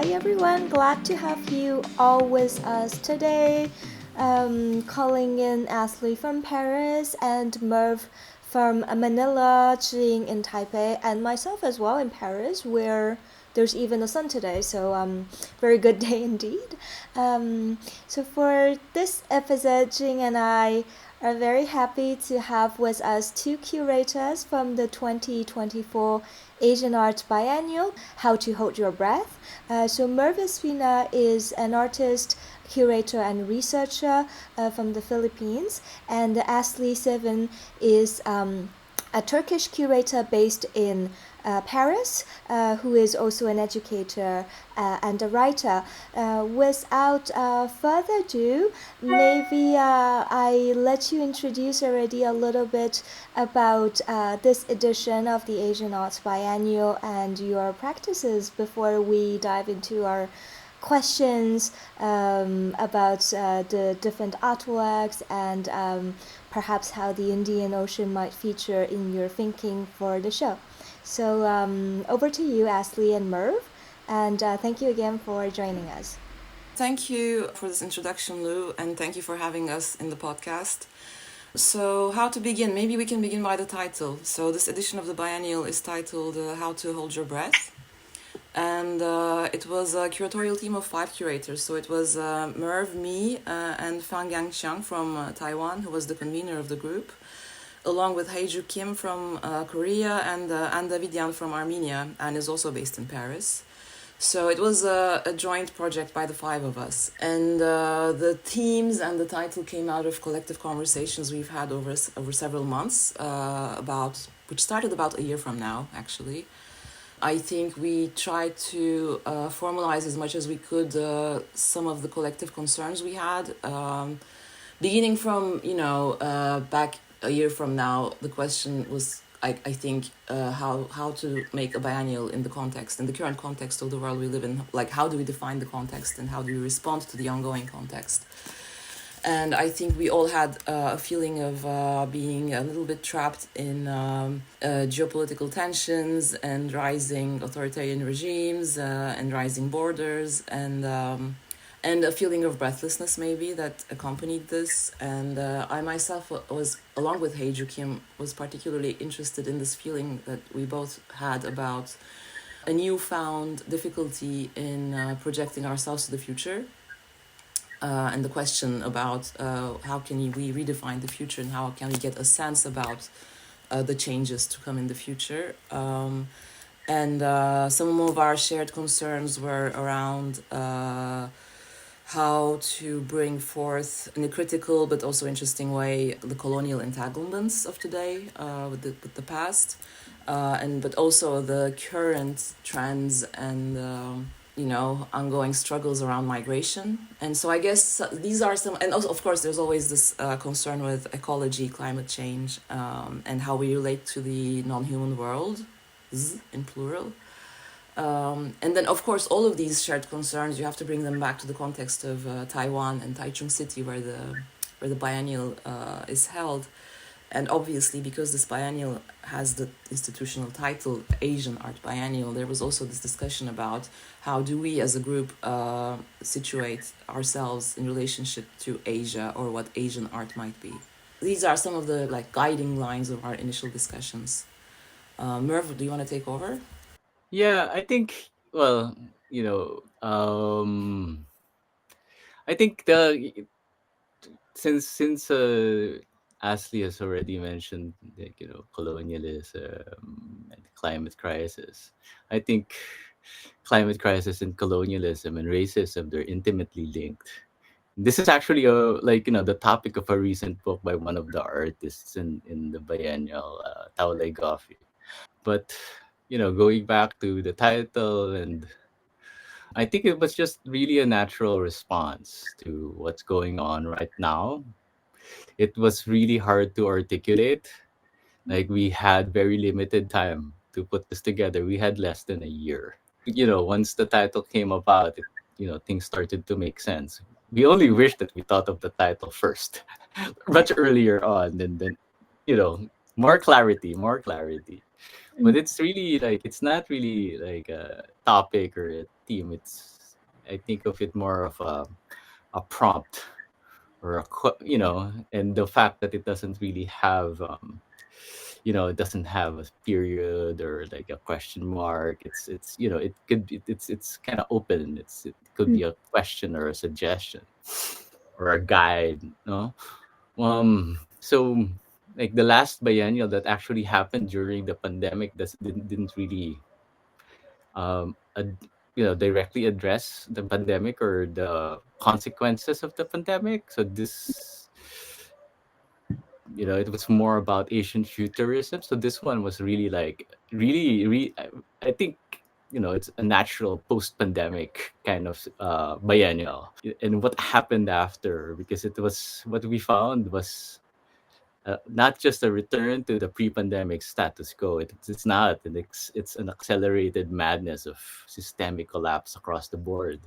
Hi everyone, glad to have you all with us today. Calling in Asli from Paris and Merv from Manila, 𝗔𝗳𝗿𝗄𝗃 in Taipei, and myself as well in Paris, where there's even the sun today, so very good day indeed. So for this episode, 𝗔𝗳𝗿 and I are very happy to have with us two curators from the 2024 Asian Art Biennial, How to Hold Your Breath. So Merv Espina is an artist, curator and researcher from the Philippines, and Asli Seven is a Turkish curator based in Paris, who is also an educator and a writer. Without further ado, maybe I let you introduce already a little bit about this edition of the Asian Arts Biennial and your practices before we dive into our questions about the different artworks and perhaps how the Indian Ocean might feature in your thinking for the show. So over to you, Asli and Merv, and thank you again for joining us. Thank you for this introduction, Lou, and thank you for having us in the podcast. So how to begin? Maybe we can begin by the title. So this edition of the Biennial is titled How to Hold Your Breath. And it was a curatorial team of 5 curators. So it was Merv, me, and Fang Yang from Taiwan, who was the convener of the group, along with Haeju Kim from Korea and Anne Davidian from Armenia, and is also based in Paris. So it was a joint project by the 5 of us. And the themes and the title came out of collective conversations we've had over several months, which started about a year from now, actually. I think we tried to formalize as much as we could some of the collective concerns we had. Beginning from, back a year from now, the question was, I think, how to make a biennial in the current context of the world we live in. Like, how do we define the context and how do we respond to the ongoing context? And I think we all had a feeling of being a little bit trapped in geopolitical tensions and rising authoritarian regimes and rising borders and a feeling of breathlessness maybe that accompanied this. And I myself was, along with Haeju Kim, was particularly interested in this feeling that we both had about a newfound difficulty in projecting ourselves to the future. And the question about how can we redefine the future and how can we get a sense about the changes to come in the future. And some of our shared concerns were around how to bring forth in a critical but also interesting way the colonial entanglements of today with the past, but also the current trends and ongoing struggles around migration. And so I guess these are some, and also of course there's always this concern with ecology, climate change, and how we relate to the non-human world, in plural. And then of course all of these shared concerns, you have to bring them back to the context of Taiwan and Taichung City where the biennial is held. And obviously, because this biennial has the institutional title Asian Art Biennial, there was also this discussion about how do we as a group situate ourselves in relationship to Asia or what Asian art might be. These are some of the guiding lines of our initial discussions. Merv, do you want to take over? Yeah, I think, I think since Asli has already mentioned colonialism and climate crisis, I think climate crisis and colonialism and racism, they're intimately linked. This is actually the topic of a recent book by one of the artists in the biennial, Tao Leigh Goffe. But going back to the title, and I think it was just really a natural response to what's going on right now. It was really hard to articulate. We had very limited time to put this together. We had less than a year. Once the title came about, things started to make sense. We only wish that we thought of the title first, much earlier on, and then, more clarity. But it's really it's not really like a topic or a theme. I think of it more of a prompt or and the fact that it doesn't really have it doesn't have a period or like a question mark. It's it could be it's kind of open. It could be a question or a suggestion or a guide. No, so like the last biennial that actually happened during the pandemic didn't really directly address the pandemic or the consequences of the pandemic. So this, it was more about Asian futurism. So this one was really like I think it's a natural post-pandemic kind of biennial. And what happened after, because it was what we found was not just a return to the pre-pandemic status quo. It's not. It's an accelerated madness of systemic collapse across the board.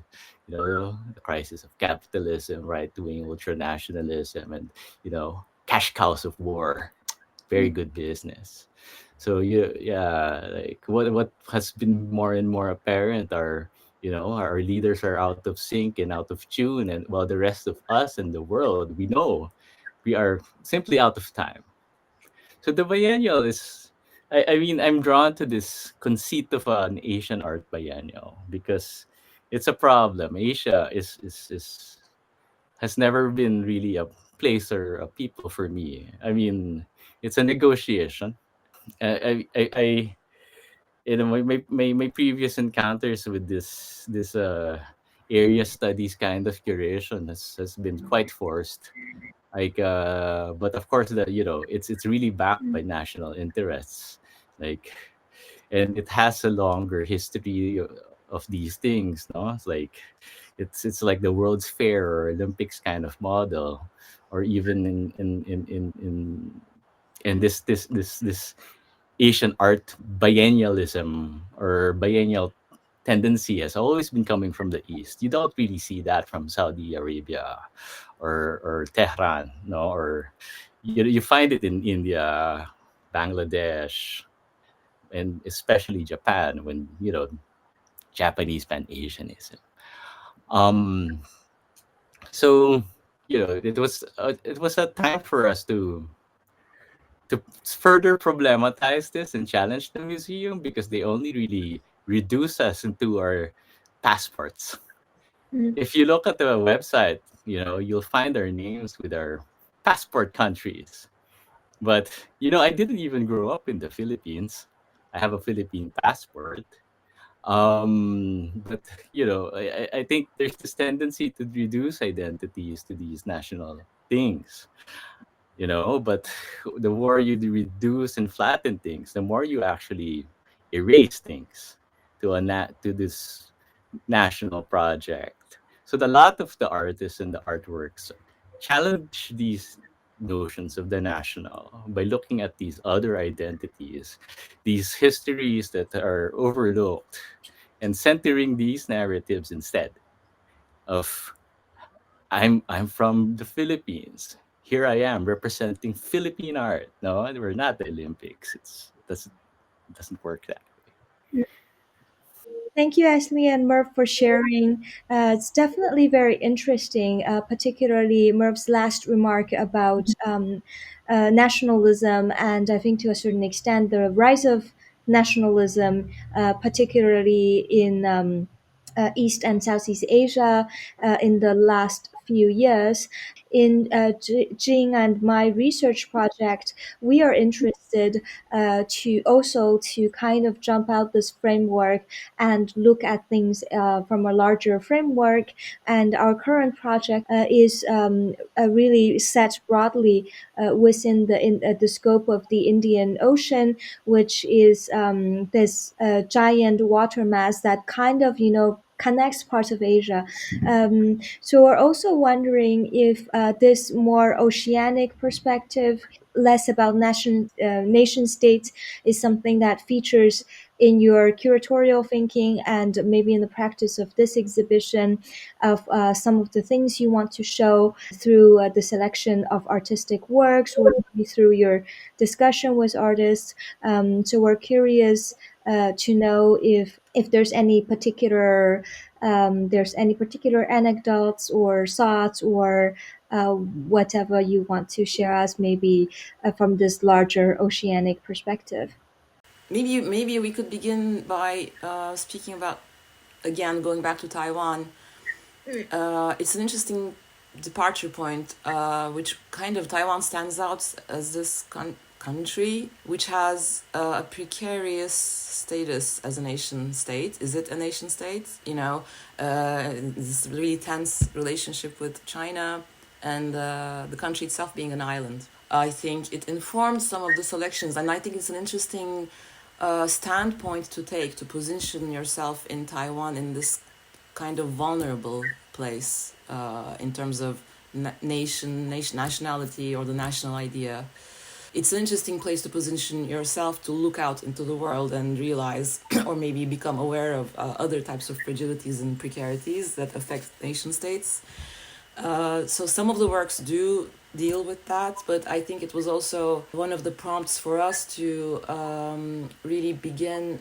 The crisis of capitalism, right-wing ultranationalism, and cash cows of war. Very good business. So like what has been more and more apparent are our leaders are out of sync and out of tune, and while the rest of us and the world, we know we are simply out of time. So the biennial is, I mean, I'm drawn to this conceit of an Asian art biennial because it's a problem. Asia has never been really a place or a people for me. I mean, it's a negotiation. I my previous encounters with this area studies kind of curation has been quite forced. Like but of course it's really backed by national interests, like, and it has a longer history of these things. No, it's like it's like the World's Fair or Olympics kind of model, or even in this Asian art biennialism or biennial tendency has always been coming from the East. You don't really see that from Saudi Arabia or Tehran, no, or you find it in India, Bangladesh, and especially Japan when Japanese pan-Asianism. So it was a time for us to further problematize this and challenge the museum, because they only really reduce us into our passports. If you look at the website, you'll find our names with our passport countries. But I didn't even grow up in the Philippines. I have a Philippine passport. But I think there's this tendency to reduce identities to these national things. But the more you reduce and flatten things, the more you actually erase things to this national project. So a lot of the artists and the artworks challenge these notions of the national by looking at these other identities, these histories that are overlooked, and centering these narratives instead of I'm from the Philippines. Here I am representing Philippine art. No, we're not the Olympics. It doesn't work that way. Thank you, Asli and Merv, for sharing. It's definitely very interesting, particularly Merv's last remark about nationalism, and I think to a certain extent the rise of nationalism, particularly in East and Southeast Asia in the last few years. In Jing and my research project, we are interested to kind of jump out this framework and look at things from a larger framework. And our current project is really set broadly within the scope of the Indian Ocean, which is this giant water mass that kind of connects parts of Asia. So we're also wondering if this more oceanic perspective, less about nation states, is something that features in your curatorial thinking and maybe in the practice of this exhibition, of some of the things you want to show through the selection of artistic works or maybe through your discussion with artists. So we're curious to know if if there's any particular anecdotes or thoughts or whatever you want to share us, maybe from this larger oceanic perspective. Maybe we could begin by speaking about, again, going back to Taiwan. It's an interesting departure point, which kind of Taiwan stands out as this country which has a precarious status as a nation state. Is it a nation state? This really tense relationship with China, and the country itself being an island. I think it informed some of the selections, and I think it's an interesting standpoint to take, to position yourself in Taiwan in this kind of vulnerable place in terms of nationality or the national idea. It's an interesting place to position yourself, to look out into the world and realize or maybe become aware of other types of fragilities and precarities that affect nation states. So some of the works do deal with that, but I think it was also one of the prompts for us to really begin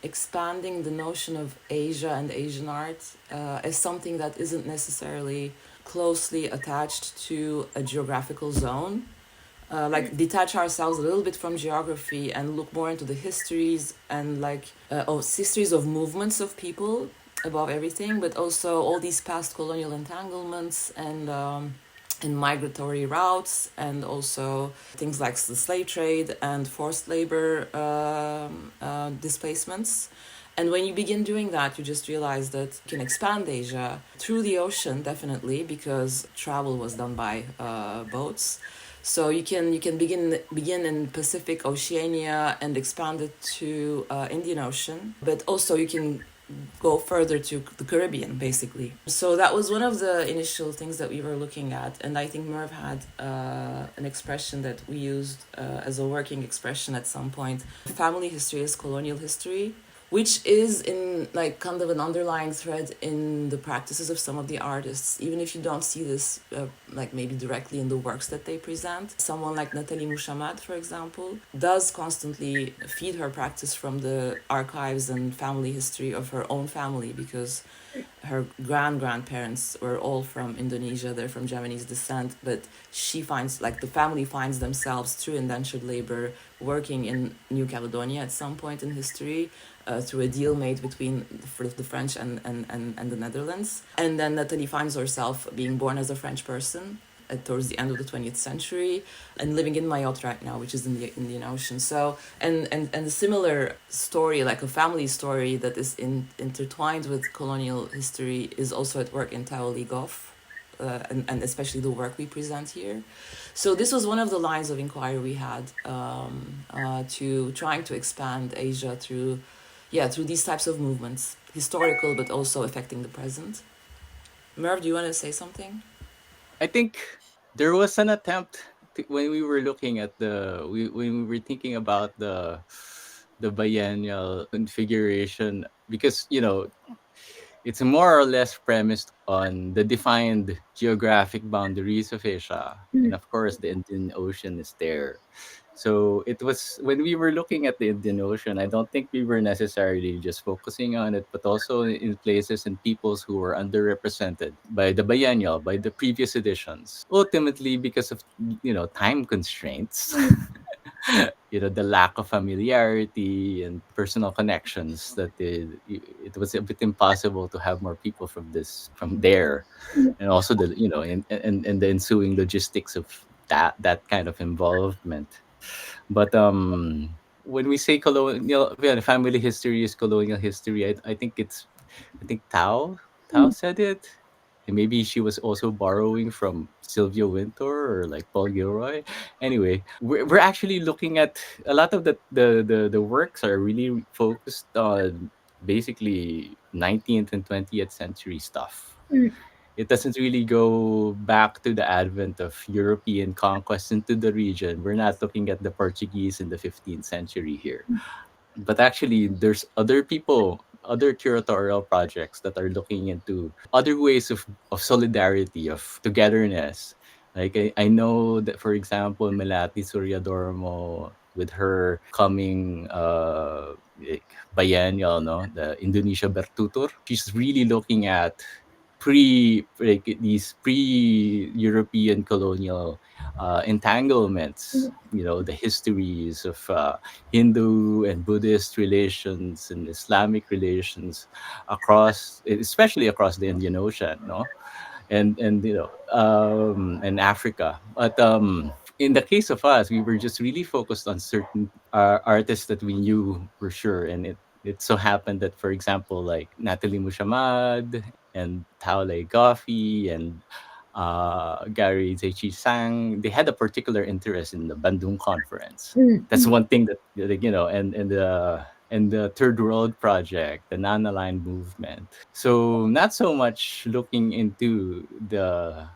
expanding the notion of Asia and Asian art as something that isn't necessarily closely attached to a geographical zone. Detach ourselves a little bit from geography and look more into the histories and histories of movements of people above everything, but also all these past colonial entanglements and migratory routes, and also things like the slave trade and forced labor displacements. And when you begin doing that, you just realize that you can expand Asia through the ocean, definitely, because travel was done by boats. So you can begin in Pacific Oceania and expand it to Indian Ocean, but also you can go further to the Caribbean, basically. So that was one of the initial things that we were looking at, and I think Merv had an expression that we used as a working expression at some point. Family history is colonial history, which is in kind of an underlying thread in the practices of some of the artists, even if you don't see this maybe directly in the works that they present. Someone like Nathalie Muchamad, for example, does constantly feed her practice from the archives and family history of her own family, because her grandparents were all from Indonesia. They're from Javanese descent, but she finds, the family finds themselves through indentured labor working in New Caledonia at some point in history, through a deal made between the French and the Netherlands. And then Nathalie finds herself being born as a French person towards the end of the 20th century and living in Mayotte right now, which is in the Indian Ocean. So, and a similar story, like a family story that is intertwined with colonial history, is also at work in Tao Leigh Goffe, and especially the work we present here. So this was one of the lines of inquiry we had, to trying to expand Asia through these types of movements, historical but also affecting the present. Merv, do you want to say something? I think there was an attempt when we were looking at when we were thinking about the biennial configuration, because it's more or less premised on the defined geographic boundaries of Asia, and of course the Indian Ocean is there. So it was, when we were looking at the Indian Ocean, I don't think we were necessarily just focusing on it, but also in places and peoples who were underrepresented by the biennial, by the previous editions. Ultimately, because of time constraints, the lack of familiarity and personal connections, that it was a bit impossible to have more people from there, and also the and the ensuing logistics of that kind of involvement. But when we say colonial, family history is colonial history, I think Tao said it. And maybe she was also borrowing from Sylvia Wintour or Paul Gilroy. Anyway, we're actually looking at a lot of the works are really focused on basically 19th and 20th century stuff. It doesn't really go back to the advent of European conquest into the region. We're not looking at the Portuguese in the 15th century here. But actually, there's other people, other curatorial projects that are looking into other ways of solidarity, of togetherness. I know that, for example, Melati Suriadormo, with her coming like, Biennial, no, the Indonesia Bertutur. She's really looking at these pre-European colonial entanglements, the histories of Hindu and Buddhist relations and Islamic relations across, especially across the Indian Ocean, no, and Africa. But in the case of us, we were just really focused on certain artists that we knew for sure, and it so happened that, for example, like Nathalie Muchamad and Tao Leigh Goffe and Gary Zhexi Zhang, they had a particular interest in the Bandung conference. That's one thing that, and the Third World Project, the Nana-Line movement. So not so much looking into the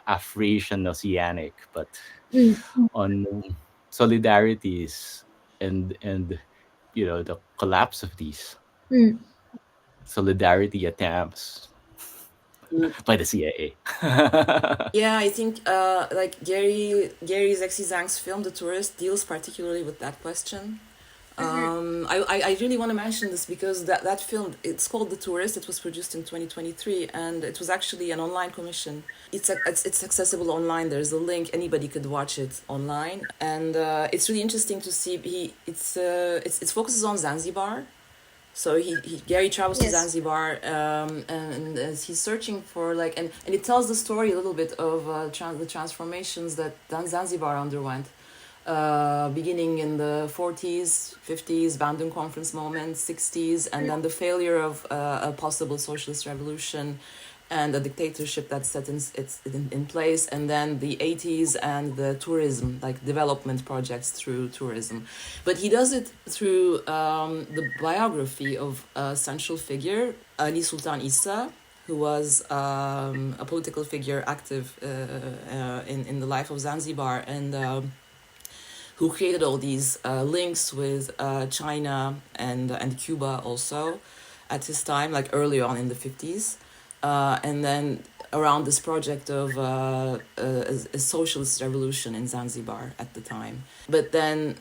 Afro-Asian Oceanic, but on solidarities and the collapse of these solidarity attempts by the CIA. Yeah, I think like Gary Zhexi Zhang's film The Tourist deals particularly with that question. I really want to mention this because that film, it's called The Tourist. It was produced in 2023, and it was actually an online commission. It's accessible online. There's a link. Anybody could watch it online, and it's really interesting to see. It focuses on Zanzibar. So Gary travels to Zanzibar, and he's searching for and it tells the story a little bit of the transformations that Zanzibar underwent. Beginning in the 40s, 50s, Bandung Conference moment, 60s, and then the failure of a possible socialist revolution and a dictatorship that's set in place, and then the 80s and the tourism, like development projects through tourism. But he does it through the biography of a central figure, Ali Sultan Isa, who was a political figure active in the life of Zanzibar, and who created all these links with China and Cuba also at his time, like early on in the 50s. And then around this project of a socialist revolution in Zanzibar at the time. But then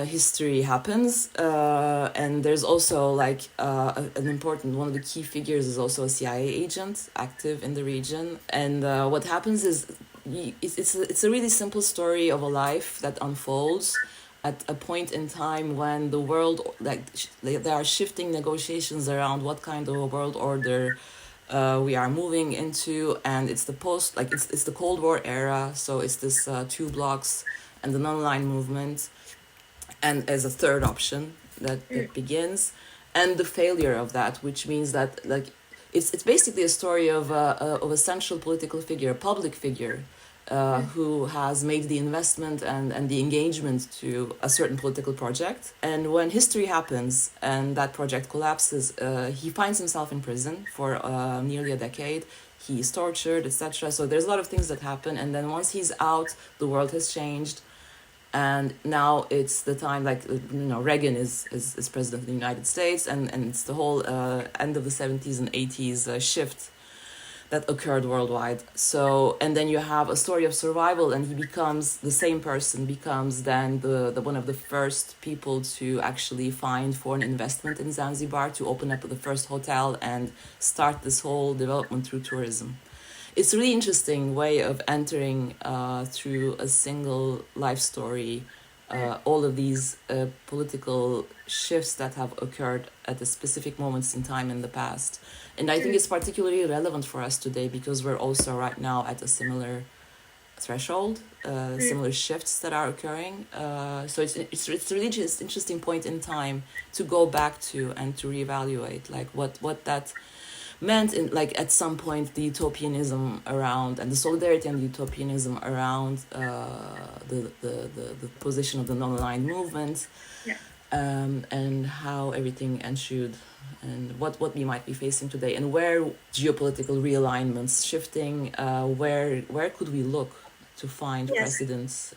history happens, and there's also an important, one of the key figures is also a CIA agent active in the region. And what happens is it's a really simple story of a life that unfolds at a point in time when the world, there are shifting negotiations around what kind of a world order we are moving into, and it's the it's the Cold War era, so it's this two blocks and the non-aligned movement, and as a third option that begins, and the failure of that, which means that it's basically a story of a central political figure, a public figure, who has made the investment and the engagement to a certain political project. And when history happens and that project collapses, he finds himself in prison for nearly a decade. He is tortured, etc. So there's a lot of things that happen. And then once he's out, the world has changed. And now it's the time, Reagan is president of the United States, and it's the whole end of the 70s and 80s shift that occurred worldwide. So, and then you have a story of survival, and he becomes the same person, becomes then the one of the first people to actually find foreign investment in Zanzibar, to open up the first hotel and start this whole development through tourism. It's a really interesting way of entering through a single life story all of these political shifts that have occurred at the specific moments in time in the past. And I think it's particularly relevant for us today because we're also right now at a similar threshold, similar shifts that are occurring. So it's really just interesting point in time to go back to and to reevaluate what that meant in at some point the utopianism around and the solidarity and the utopianism around the position of the non-aligned movement, and how everything ensued and what we might be facing today, and where geopolitical realignments shifting, where could we look to find Yes. precedents.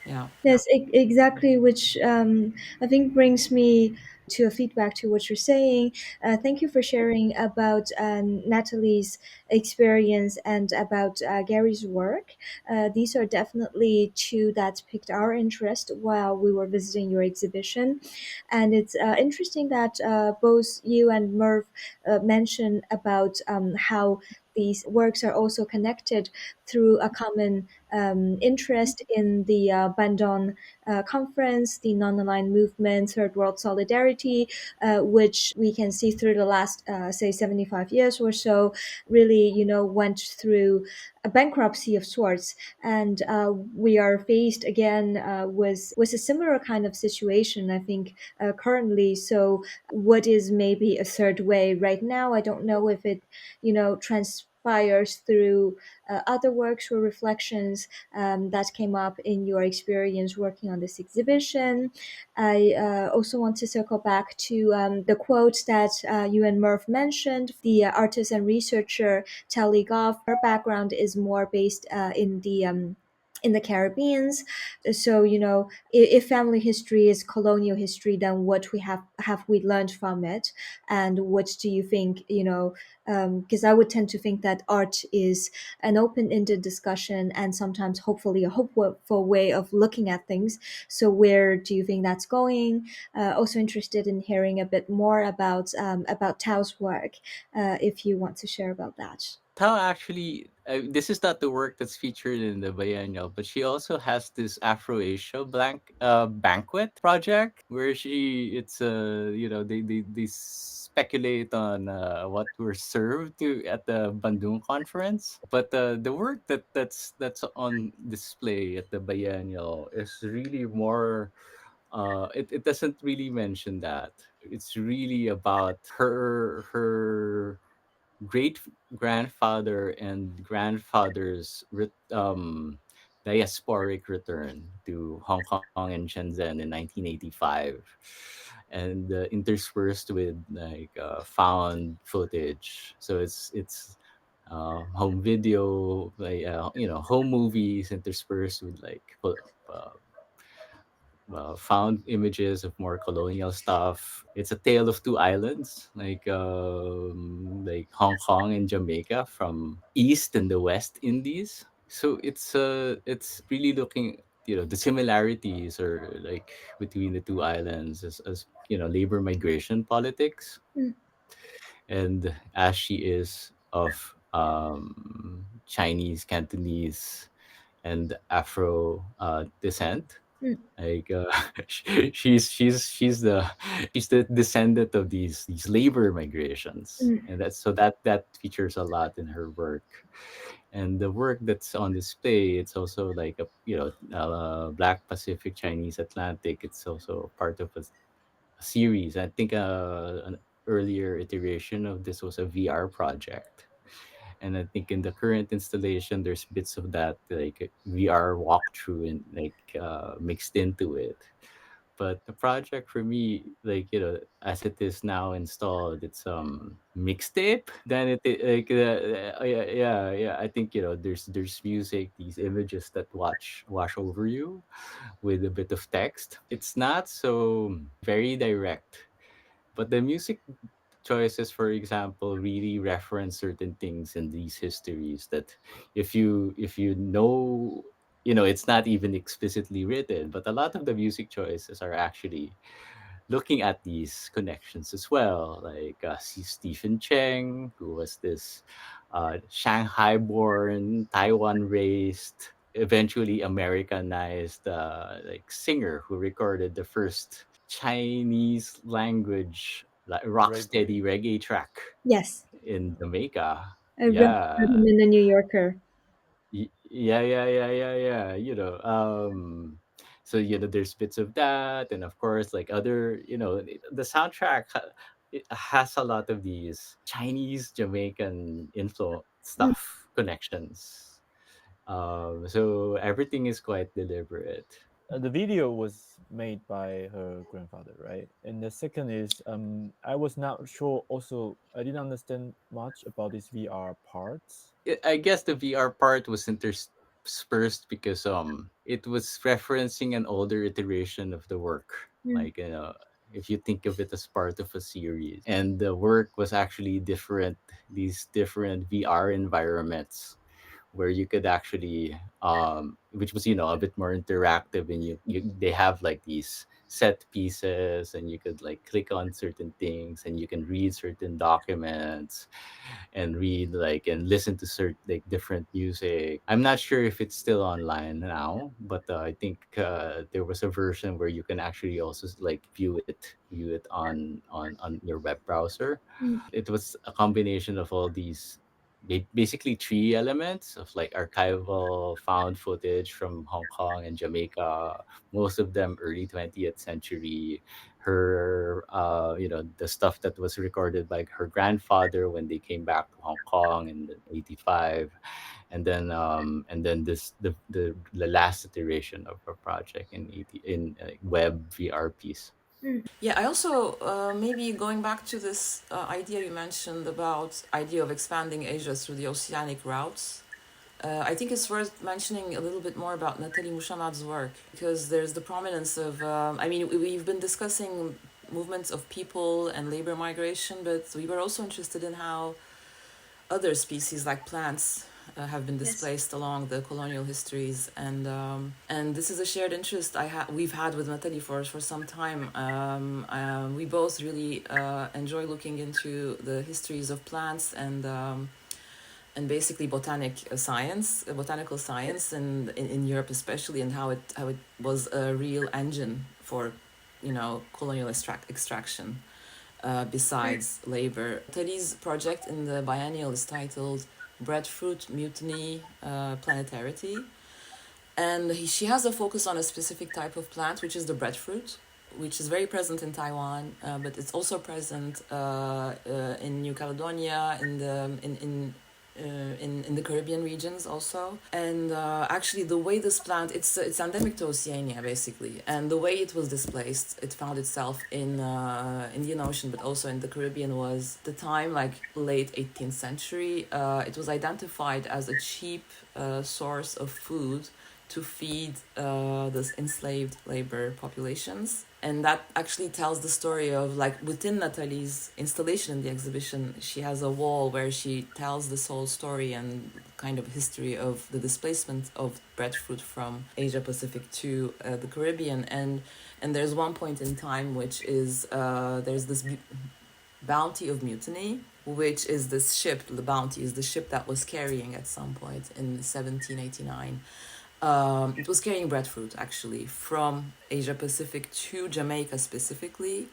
Yeah. Yes, exactly, which I think brings me to a feedback to what you're saying. Thank you for sharing about Natalie's experience and about Gary's work. These are definitely two that piqued our interest while we were visiting your exhibition. And it's interesting that both you and Merv mentioned about how these works are also connected through a common interest in the Bandung conference, the non-aligned movement, third world solidarity, which we can see through the last, say, 75 years or so, really, went through a bankruptcy of sorts. And we are faced again with a similar kind of situation, I think, currently. So what is maybe a third way right now? I don't know if it, transpires through other works or reflections that came up in your experience working on this exhibition. I also want to circle back to the quote that you and Merv mentioned. The artist and researcher Tao Leigh Goffe, her background is more based in the Caribbean. So, if family history is colonial history, then what we have we learned from it, and what do you think? Because I would tend to think that art is an open-ended discussion and sometimes hopefully a hopeful way of looking at things. So where do you think that's going? Also interested in hearing a bit more about Tao's work, if you want to share about that. Tao actually, this is not the work that's featured in the Biennial, but she also has this Afro-Asia banquet project where it's they speculate on what were served to at the Bandung conference. But the work that's on display at the Biennial is really more. It doesn't really mention that. It's really about her great grandfather and grandfather's diasporic return to Hong Kong and Shenzhen in 1985, and interspersed with like found footage. So it's home video, like home movies interspersed with like found images of more colonial stuff. It's a tale of two islands, like Hong Kong and Jamaica, from East and the West Indies. So it's really looking, the similarities are like between the two islands as labor migration politics, Mm, and as she is of Chinese, Cantonese, and Afro descent. mm, Like she's the descendant of these labor migrations, mm, and that features a lot in her work. And the work that's on display, it's also like Black Pacific Chinese Atlantic. It's also part of a series. I think an earlier iteration of this was a VR project, and I think in the current installation, there's bits of that like VR walkthrough and like mixed into it. But the project for me, like as it is now installed, it's mixtape. Then yeah. I think there's music, these images that wash over you with a bit of text. It's not so very direct, but the music choices, for example, really reference certain things in these histories that if you know, it's not even explicitly written, but a lot of the music choices are actually looking at these connections as well. Like Stephen Cheng, who was this Shanghai born, Taiwan raised, eventually Americanized like singer who recorded the first Chinese language like Reggae. rocksteady reggae track yes, in Jamaica. I read Yeah. him in the New Yorker. Yeah. So there's bits of that, and of course, like other, the soundtrack it has a lot of these Chinese Jamaican influence Mm, stuff connections. So everything is quite deliberate. The video was made by her grandfather, right? And the second is, I was not sure. Also, I didn't understand much about these VR parts. I guess the VR part was perhaps first because it was referencing an older iteration of the work. Like, if you think of it as part of a series, and the work was actually different, these different VR environments where you could actually which was, a bit more interactive, and they have like these set pieces, and you could like click on certain things, and you can read certain documents, and read like and listen to certain like different music. I'm not sure if it's still online now, but I think there was a version where you can actually also like view it on your web browser. It was a combination of all these basically three elements of like archival found footage from Hong Kong and Jamaica, most of them early 20th century. Her, the stuff that was recorded by her grandfather when they came back to Hong Kong in 85, and then the last iteration of her project in web VR piece. Yeah, I also maybe going back to this idea you mentioned about idea of expanding Asia through the oceanic routes. I think it's worth mentioning a little bit more about Nathalie Muchamad's work, because there's the prominence of, we've been discussing movements of people and labor migration, but we were also interested in how other species like plants have been displaced along the colonial histories, and this is a shared interest we've had with Nathalie for some time. We both really enjoy looking into the histories of plants and basically botanical science, and in Europe especially, and how it was a real engine for colonial extraction. Besides labor. Nathalie's project in the Biennial is titled Breadfruit, Mutiny, Planetarity. And she has a focus on a specific type of plant, which is the breadfruit, which is very present in Taiwan, but it's also present in New Caledonia, in the Caribbean regions also. And actually the way this plant, it's endemic to Oceania basically, and the way it was displaced, it found itself in Indian Ocean but also in the Caribbean, was the time like late 18th century. It was identified as a cheap source of food to feed those enslaved labor populations. And that actually tells the story of, like, within Nathalie's installation in the exhibition, she has a wall where she tells this whole story and kind of history of the displacement of breadfruit from Asia Pacific to the Caribbean. And there's one point in time which is there's this Bounty of Mutiny, which is this ship. The Bounty is the ship that was carrying at some point in 1789. It was carrying breadfruit actually from Asia Pacific to Jamaica specifically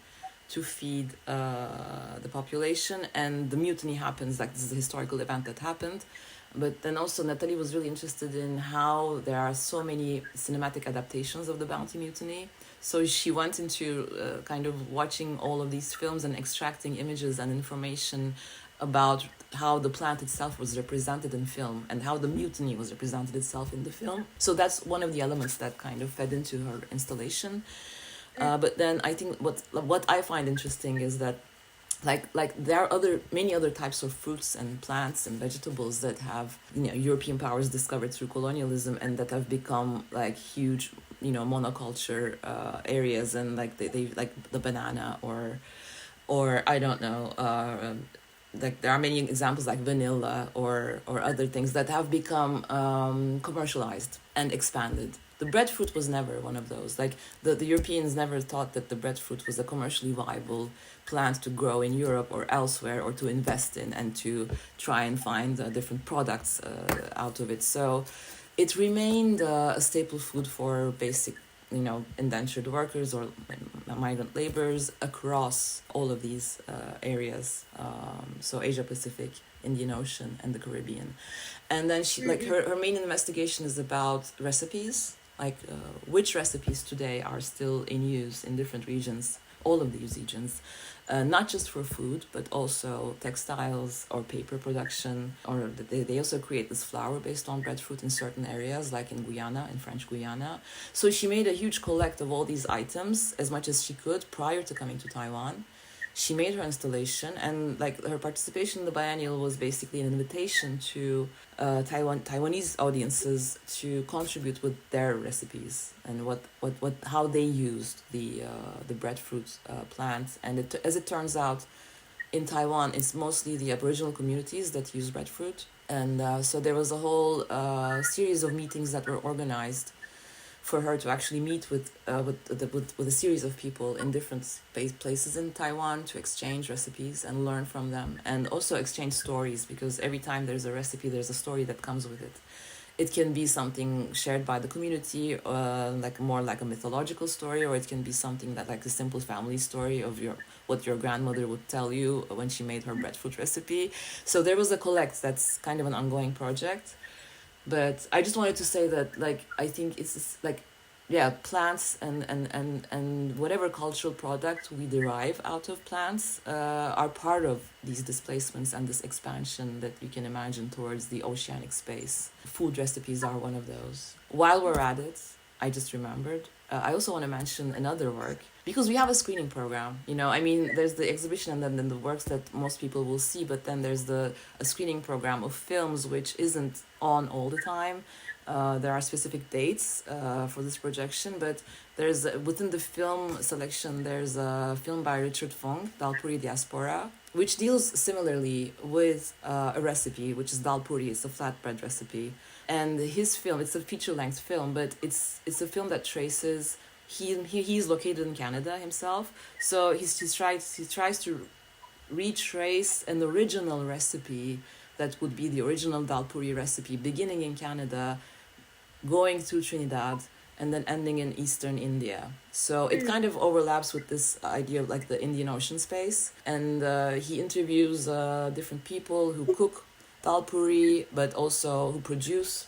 to feed the population, and the mutiny happens. Like, this is a historical event that happened. But then also Nathalie was really interested in how there are so many cinematic adaptations of the Bounty Mutiny. So she went into kind of watching all of these films and extracting images and information about how the plant itself was represented in film and how the mutiny was represented itself in the film. So that's one of the elements that kind of fed into her installation. But then I think what I find interesting is that like there are many other types of fruits and plants and vegetables that have European powers discovered through colonialism and that have become like huge monoculture areas, and like they like the banana or I don't know, like there are many examples like vanilla or other things that have become commercialized and expanded. The breadfruit was never one of those. Like the Europeans never thought that the breadfruit was a commercially viable plant to grow in Europe or elsewhere, or to invest in and to try and find different products out of it. So it remained a staple food for basic indentured workers or migrant laborers across all of these areas. So Asia Pacific, Indian Ocean, and the Caribbean. And then she, like, her main investigation is about recipes, like which recipes today are still in use in different regions, all of these regions, not just for food, but also textiles or paper production, or they also create this flour based on breadfruit in certain areas, like in Guyana, in French Guyana. So she made a huge collect of all these items, as much as she could, prior to coming to Taiwan. she made her installation, and like her participation in the biennial was basically an invitation to Taiwanese audiences to contribute with their recipes and how they used the breadfruit plant. And as it turns out, in Taiwan, it's mostly the Aboriginal communities that use breadfruit. And so there was a whole series of meetings that were organized for her to actually meet with a series of people in different places in Taiwan to exchange recipes and learn from them, and also exchange stories, because every time there's a recipe, there's a story that comes with it. It can be something shared by the community, like more like a mythological story, or it can be something that like a simple family story of what your grandmother would tell you when she made her breadfruit recipe. So there was a collect that's kind of an ongoing project. But I just wanted to say that, like, I think it's like, yeah, plants and whatever cultural product we derive out of plants are part of these displacements and this expansion that you can imagine towards the oceanic space. Food recipes are one of those. While we're at it, I just remembered, I also want to mention another work, because we have a screening program, you know. I mean, there's the exhibition and then the works that most people will see, but then there's a screening program of films which isn't on all the time. There are specific dates for this projection, but there's within the film selection, there's a film by Richard Fung, 𝗕𝗶𝗲𝗀 Diaspora, which deals similarly with a recipe, which is 𝗕𝗶𝗲𝗀. It's a flatbread recipe. And his film, it's a feature-length film, but it's a film that traces. He's located in Canada himself, so he tries to retrace an original recipe that would be the original 𝗕𝗶𝗲𝗀 recipe, beginning in Canada, going through Trinidad, and then ending in eastern India. So it kind of overlaps with this idea of like the Indian Ocean space. And he interviews different people who cook 𝗕𝗶𝗲𝗀, but also who produce,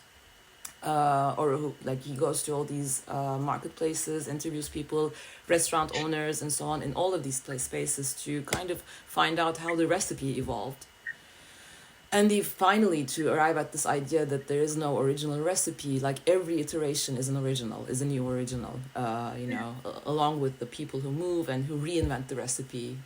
or who, like, he goes to all these marketplaces, interviews people, restaurant owners, and so on, in all of these spaces to kind of find out how the recipe evolved. And finally to arrive at this idea that there is no original recipe, like every iteration is a new original, you know, along with the people who move and who reinvent the recipe,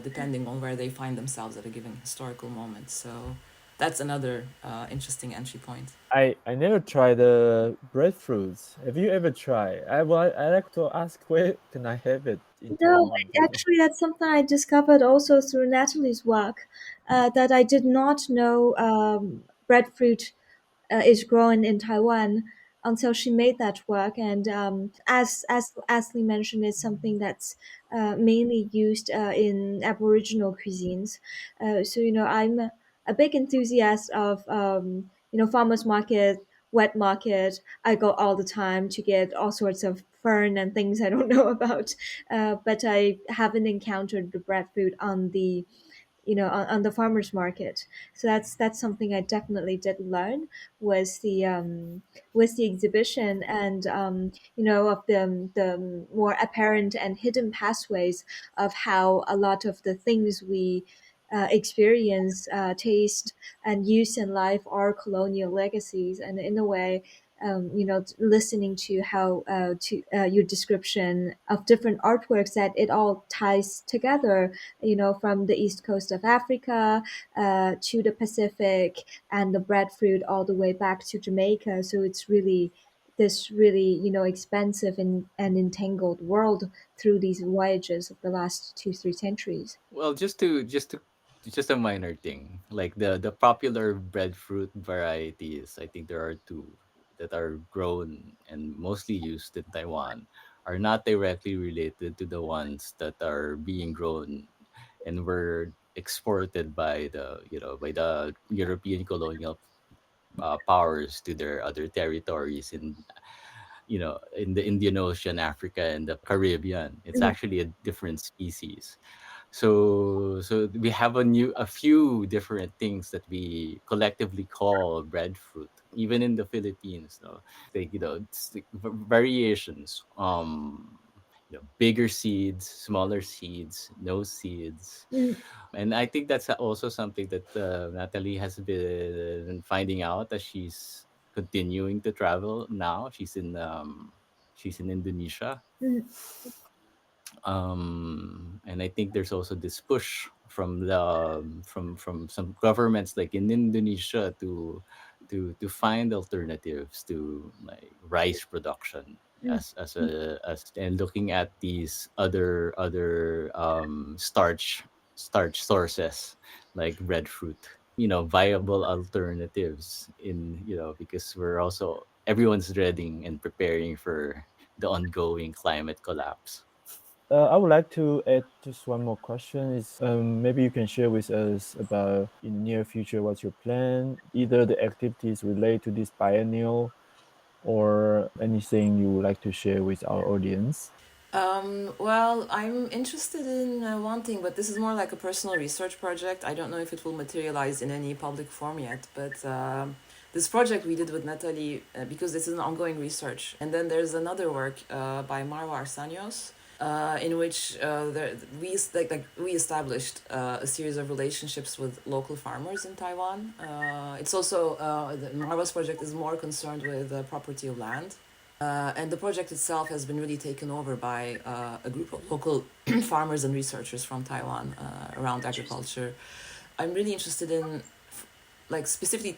depending on where they find themselves at a given historical moment. So that's another interesting entry point. I never tried the breadfruits. Have you ever tried? I like to ask, where can I have it in No, Taiwan? actually, that's something I discovered also through Nathalie's work, that I did not know breadfruit is grown in Taiwan until she made that work. And as Asli mentioned, it's something that's mainly used in Aboriginal cuisines. So you know, I'm a big enthusiast of you know, farmers market, wet market. I go all the time to get all sorts of fern and things I don't know about, but I haven't encountered the breadfruit on the, you know, on the farmers market. So that's something I definitely did learn, was the exhibition, and you know, of the more apparent and hidden pathways of how a lot of the things we experience, taste, and use in life are colonial legacies. And in a way, you know, listening to how to your description of different artworks, that it all ties together, you know, from the east coast of Africa to the Pacific, and the breadfruit all the way back to Jamaica. So it's really this really, you know, expensive and entangled world through these voyages of the last 2-3 centuries. Well, just a minor thing. Like the popular breadfruit varieties, I think there are two that are grown and mostly used in Taiwan, are not directly related to the ones that are being grown and were exported by the European colonial powers to their other territories in the Indian Ocean, Africa, and the Caribbean. It's Mm, actually a different species. So we have a few different things that we collectively call breadfruit, even in the Philippines. No, like it's like variations. Bigger seeds, smaller seeds, no seeds, mm, and I think that's also something that Natalie has been finding out as she's continuing to travel now. She's in Indonesia, mm, And I think there's also this push from the from some governments like in Indonesia to find alternatives to like rice production as and looking at these other starch sources like breadfruit, viable alternatives in, because we're also everyone's dreading and preparing for the ongoing climate collapse. I would like to add just one more question. Is maybe you can share with us about in near future what's your plan, either the activities related to this biennial or anything you would like to share with our audience. Well, I'm interested in one thing, but this is more like a personal research project. I don't know if it will materialize in any public form yet, but this project we did with Nathalie, because this is an ongoing research. And then there's another work by Marwa Arsanios, in which we established a series of relationships with local farmers in Taiwan. It's also, Marwa's project is more concerned with the property of land. And the project itself has been really taken over by a group of local farmers and researchers from Taiwan around agriculture. I'm really interested in, like specifically,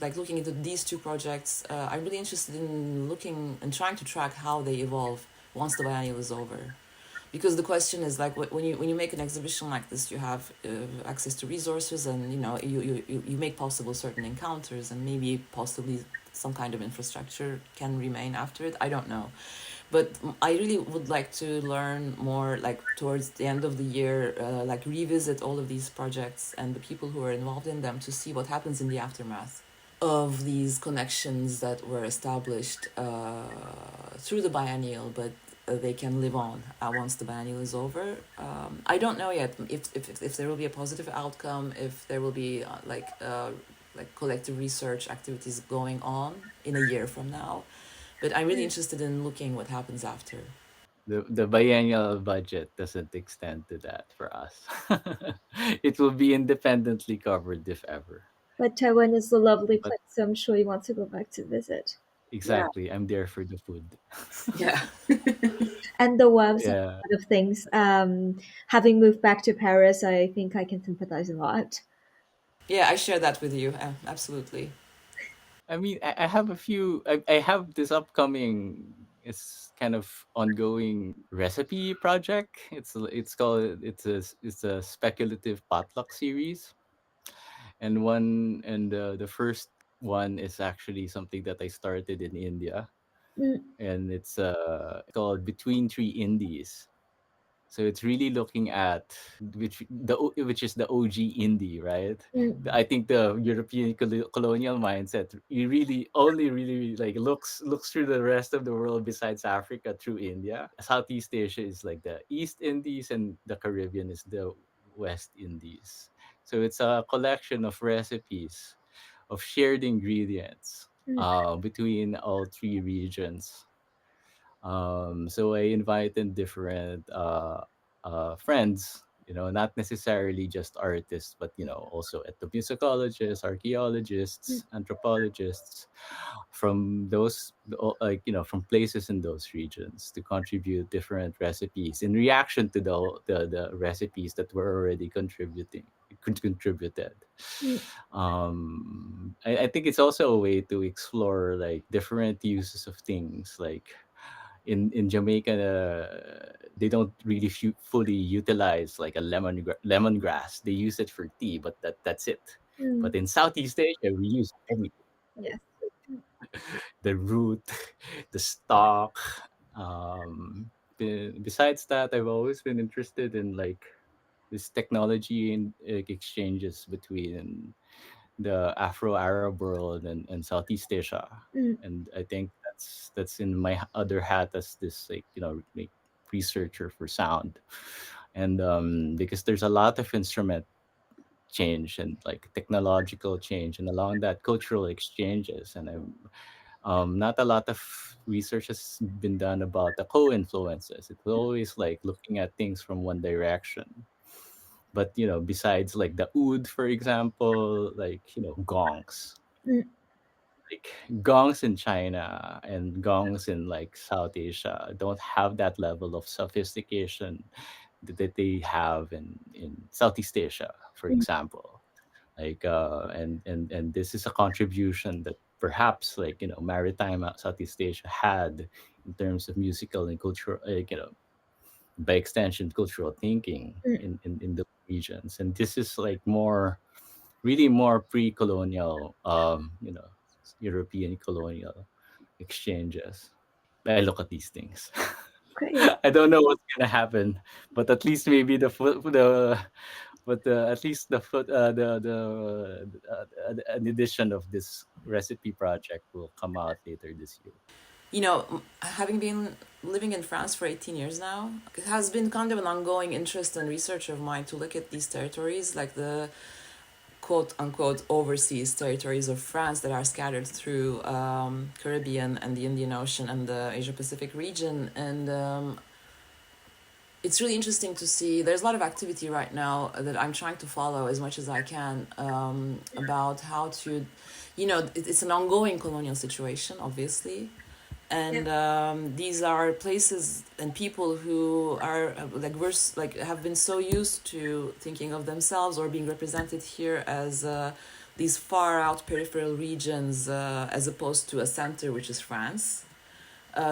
like looking into these two projects. I'm really interested in looking and trying to track how they evolve once the biennial is over. Because the question is like when you make an exhibition like this, you have access to resources, and you make possible certain encounters, and maybe possibly some kind of infrastructure can remain after it. I don't know, but I really would like to learn more, like towards the end of the year, like revisit all of these projects and the people who are involved in them to see what happens in the aftermath of these connections that were established through the biennial, but they can live on once the biennial is over. I don't know yet if there will be a positive outcome, if there will be like collective research activities going on in a year from now. But I'm really interested in looking what happens after. The biennial budget doesn't extend to that for us. It will be independently covered if ever. But Taiwan is a lovely But place, so I'm sure you want to go back to visit. Yeah. exactly, I'm there for the food. Yeah. And the warmth and Yeah. a lot of things. Having moved back to Paris, I think I can sympathize a lot. Yeah, I share that with you. Absolutely. I mean, I have a few. I have this upcoming. It's kind of ongoing recipe project. It's a speculative potluck series, and the first one is actually something that I started in India, Mm, and it's called Between Three Indies. So it's really looking at which is the OG indie, right? mm, I think the European colonial mindset, you really only really like looks through the rest of the world besides Africa through India. Southeast Asia is like the East Indies, and the Caribbean is the West Indies. So it's a collection of recipes of shared ingredients mm, between all three regions. So I invited different friends, not necessarily just artists, but also ethnomusicologists, archaeologists, anthropologists from those from places in those regions to contribute different recipes in reaction to the recipes that were already contributed. mm, I think it's also a way to explore like different uses of things. Like in Jamaica, they don't really fully utilize like a lemongrass. They use it for tea, but that's it. mm. But in Southeast Asia, we use everything: Yes. the root, the stalk. Besides that, I've always been interested in like this technology and exchanges between the Afro-Arab world and Southeast Asia, Mm, and I think that's in my other hat as this like researcher for sound, and because there's a lot of instrument change and like technological change, and along that cultural exchanges, and not a lot of research has been done about the co-influences. It's always like looking at things from one direction, but besides like the oud, for example, like gongs, mm, like gongs in China and gongs in like South Asia don't have that level of sophistication that they have in Southeast Asia, for example. Like and this is a contribution that perhaps like maritime Southeast Asia had in terms of musical and cultural, by extension cultural thinking in the regions. And this is like more really more pre-colonial European colonial exchanges. I look at these things. Great. I don't know what's gonna happen, but at least maybe the foot the but at least the foot an edition of this recipe project will come out later this year. Having been living in France for 18 years now, it has been kind of an ongoing interest and research of mine to look at these territories, like the quote-unquote overseas territories of France that are scattered through Caribbean and the Indian Ocean and the Asia-Pacific region. And it's really interesting to see. There's a lot of activity right now that I'm trying to follow as much as I can about how to, it's an ongoing colonial situation, obviously. And these are places and people who are have been so used to thinking of themselves or being represented here as these far out peripheral regions as opposed to a center, which is France.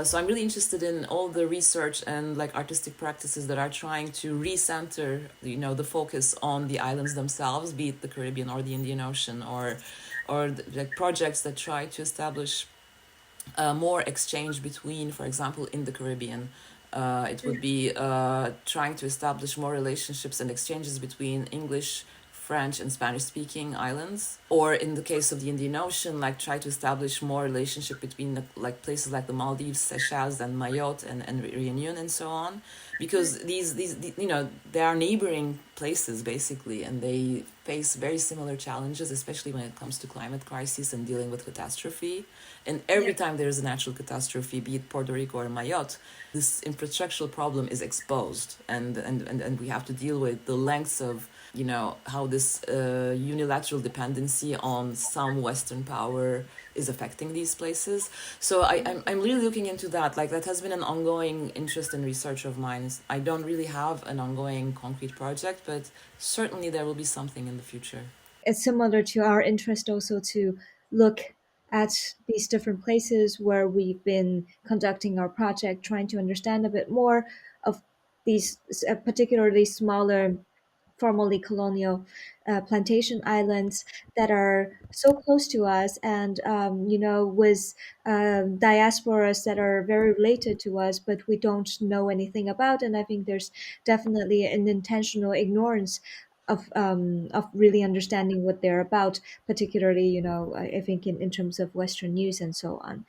So I'm really interested in all the research and like artistic practices that are trying to recenter, the focus on the islands themselves, be it the Caribbean or the Indian Ocean, or like projects that try to establish more exchange between, for example, in the Caribbean. It would be trying to establish more relationships and exchanges between English, French, and Spanish-speaking islands. Or in the case of the Indian Ocean, like try to establish more relationship between places like the Maldives, Seychelles, and Mayotte, and Reunion, and so on. Because these they are neighboring places, basically, and they face very similar challenges, especially when it comes to climate crisis and dealing with catastrophe. And every time there is a natural catastrophe, be it Puerto Rico or Mayotte, this infrastructural problem is exposed, and we have to deal with the lengths of how this unilateral dependency on some Western power is affecting these places. So I'm really looking into that. Like, that has been an ongoing interest and research of mine. I don't really have an ongoing concrete project, but certainly there will be something in the future. It's similar to our interest also to look at these different places where we've been conducting our project, trying to understand a bit more of these particularly smaller formerly colonial plantation islands that are so close to us, and with diasporas that are very related to us, but we don't know anything about. And I think there's definitely an intentional ignorance of really understanding what they're about, particularly I think in terms of Western news and so on,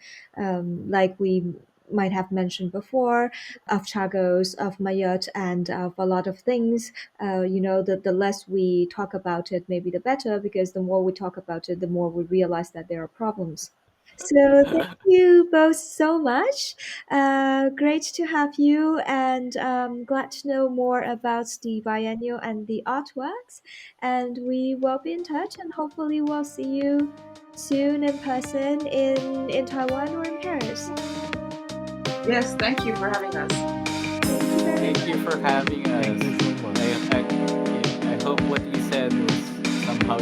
like we might have mentioned before, of Chagos, of Mayotte, and of a lot of things. The less we talk about it, maybe the better, because the more we talk about it, the more we realize that there are problems. So thank you both so much. Great to have you, and glad to know more about the biennial and the artworks. And we will be in touch, and hopefully we'll see you soon in person in Taiwan or in Paris. Yes, thank you for having us. Thank you for having us. I hope what we said was somehow